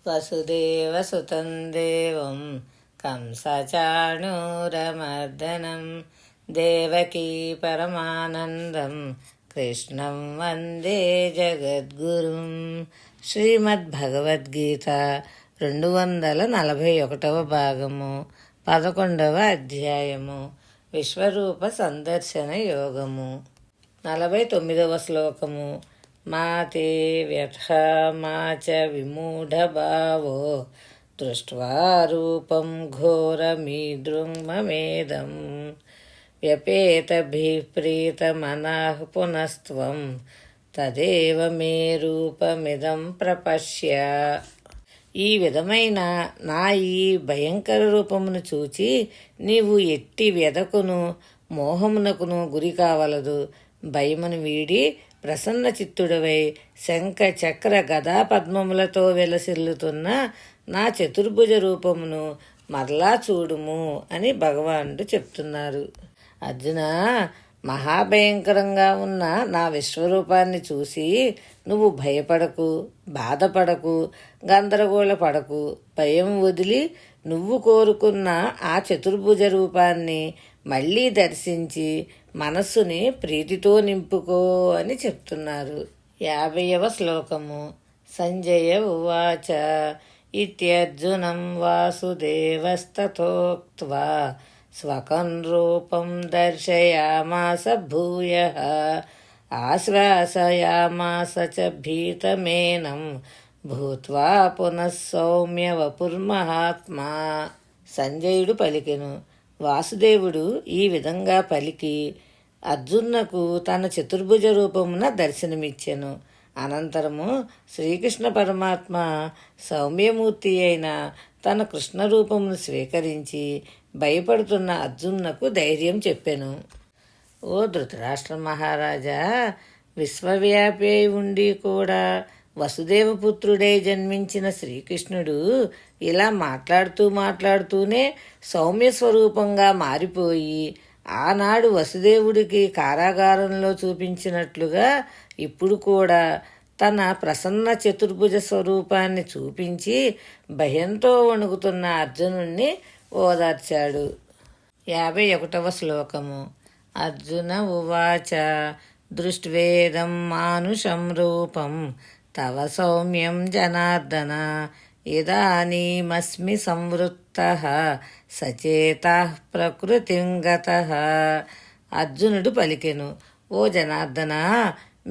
వసుదేవసుతం దేవం కంసచాణూరమర్దనం దేవకీ పరమానందం కృష్ణం వందే జగద్గురుం. శ్రీమద్భగవద్గీత 241వ భాగము 11వ అధ్యాయము విశ్వరూప సందర్శన యోగము. 49వ శ్లోకము. మాతే వ్యథా మాచ విమూఢభావో దృష్ట్వా రూపం ఘోరమీదృంమమేదం వ్యపేతభిః ప్రీతమనః పునస్త్వం తదేవ మే రూపమిదం ప్రపశ్య. ఈ విధమైన నా ఈ భయంకర రూపమును చూచి నీవు ఎట్టి వ్యధకును మోహమునకును గురి కావలదు. భయమును వీడి ప్రసన్న చిత్తుడవై శంఖ చక్ర గదా పద్మములతో వెలసిల్లుతున్న నా చతుర్భుజ రూపమును మరలా చూడుము అని భగవానుడు చెప్తున్నారు. అర్జున, మహాభయంకరంగా ఉన్న నా విశ్వరూపాన్ని చూసి నువ్వు భయపడకు, బాధపడకు, గందరగోళపడకు. భయం వదిలి నువ్వు కోరుకున్న ఆ చతుర్భుజ రూపాన్ని మళ్ళీ దర్శించి మనస్సుని ప్రీతితో నింపుకో అని చెప్తున్నారు. 50వ శ్లోకము. సంజయ ఉవాచ ఇత్యర్జునం వాసుదేవస్తథోక్త్వా స్వకం రూపం దర్శయామాస భూయః ఆశ్వాసయామాస చ భీతమేనం భూత్వా పునః సౌమ్య వపుర్మహాత్మా. సంజయుడు పలికెను. వాసుదేవుడు ఈ విధంగా పలికి అర్జునునకు తన చతుర్భుజ రూపమున దర్శనమిచ్చెను. అనంతరము శ్రీకృష్ణ పరమాత్మ సౌమ్యమూర్తి అయిన తన కృష్ణ రూపమును స్వీకరించి భయపడుతున్న అర్జునునకు ధైర్యం చెప్పెను. ఓ ధృతరాష్ట్ర మహారాజా, విశ్వవ్యాపి అయి ఉండి కూడా వసుదేవపుత్రుడై జన్మించిన శ్రీకృష్ణుడు ఇలా మాట్లాడుతూనే సౌమ్య స్వరూపంగా మారిపోయి ఆనాడు వసుదేవుడికి కారాగారంలో చూపించినట్లుగా ఇప్పుడు కూడా తన ప్రసన్న చతుర్భుజ స్వరూపాన్ని చూపించి భయంతో వణుకుతున్న అర్జునుణ్ణి ఓదార్చాడు. 51వ శ్లోకము. అర్జున ఉవాచ దృష్ట్వేదం మానుషం రూపం తవ సౌమ్యం జనార్దన ఇదానీమస్మి సంవృత్తః సచేతః ప్రకృతిం గతః. అర్జునుడు పలికెను. ఓ జనార్దన,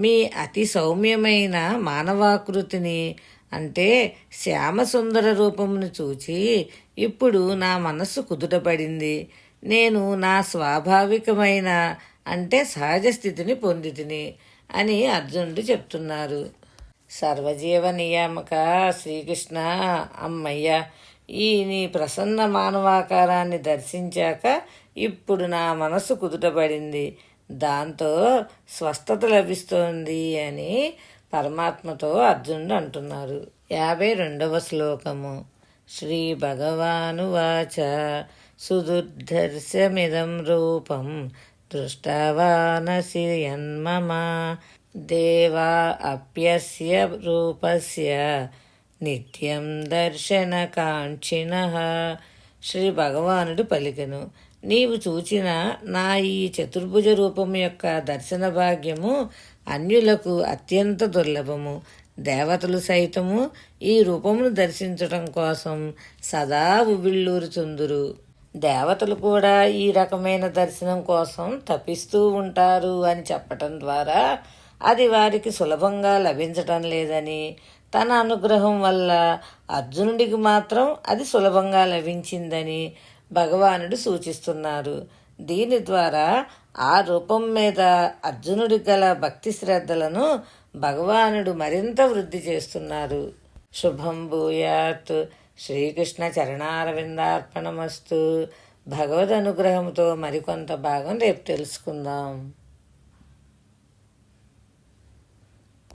మీ అతి సౌమ్యమైన మానవాకృతిని అంటే శ్యామసుందర రూపమును చూచి ఇప్పుడు నా మనస్సు కుదుటపడింది. నేను నా స్వాభావికమైన అంటే సహజ స్థితిని పొందితిని అని అర్జునుడు చెప్తున్నారు. సర్వజీవ నియామక శ్రీకృష్ణ, అమ్మయ్య, ఈ నీ ప్రసన్న మానవాకారాన్ని దర్శించాక ఇప్పుడు నా మనస్సు కుదుటపడింది, దాంతో స్వస్థత లభిస్తోంది అని పరమాత్మతో అర్జునుడు అంటున్నారు. 52వ శ్లోకము. శ్రీ భగవానువాచ సుదుర్ధర్షమిదం రూపం దృష్టవానసి యన్మమ దేవా అప్యస్య రూపస్య నిత్యం దర్శనకాంక్షిణః. శ్రీ భగవానుడు పలికెను. నీవు చూచిన నా ఈ చతుర్భుజ రూపము యొక్క దర్శన భాగ్యము అన్యులకు అత్యంత దుర్లభము. దేవతలు సైతము ఈ రూపమును దర్శించటం కోసం సదా ఉవ్విళ్ళూరుచుందురు. దేవతలు కూడా ఈ రకమైన దర్శనం కోసం తపిస్తూ ఉంటారు అని చెప్పటం ద్వారా అది వారికి సులభంగా లభించటం లేదని, తన అనుగ్రహం వల్ల అర్జునుడికి మాత్రం అది సులభంగా లభించిందని భగవానుడు సూచిస్తున్నారు. దీని ద్వారా ఆ రూపం మీద అర్జునుడి గల భక్తి శ్రద్ధలను భగవానుడు మరింత వృద్ధి చేస్తున్నారు. శుభం భూయాత్. శ్రీకృష్ణ చరణారవిందార్పణమస్తు. భగవద్ అనుగ్రహంతో మరికొంత భాగం రేపు తెలుసుకుందాం.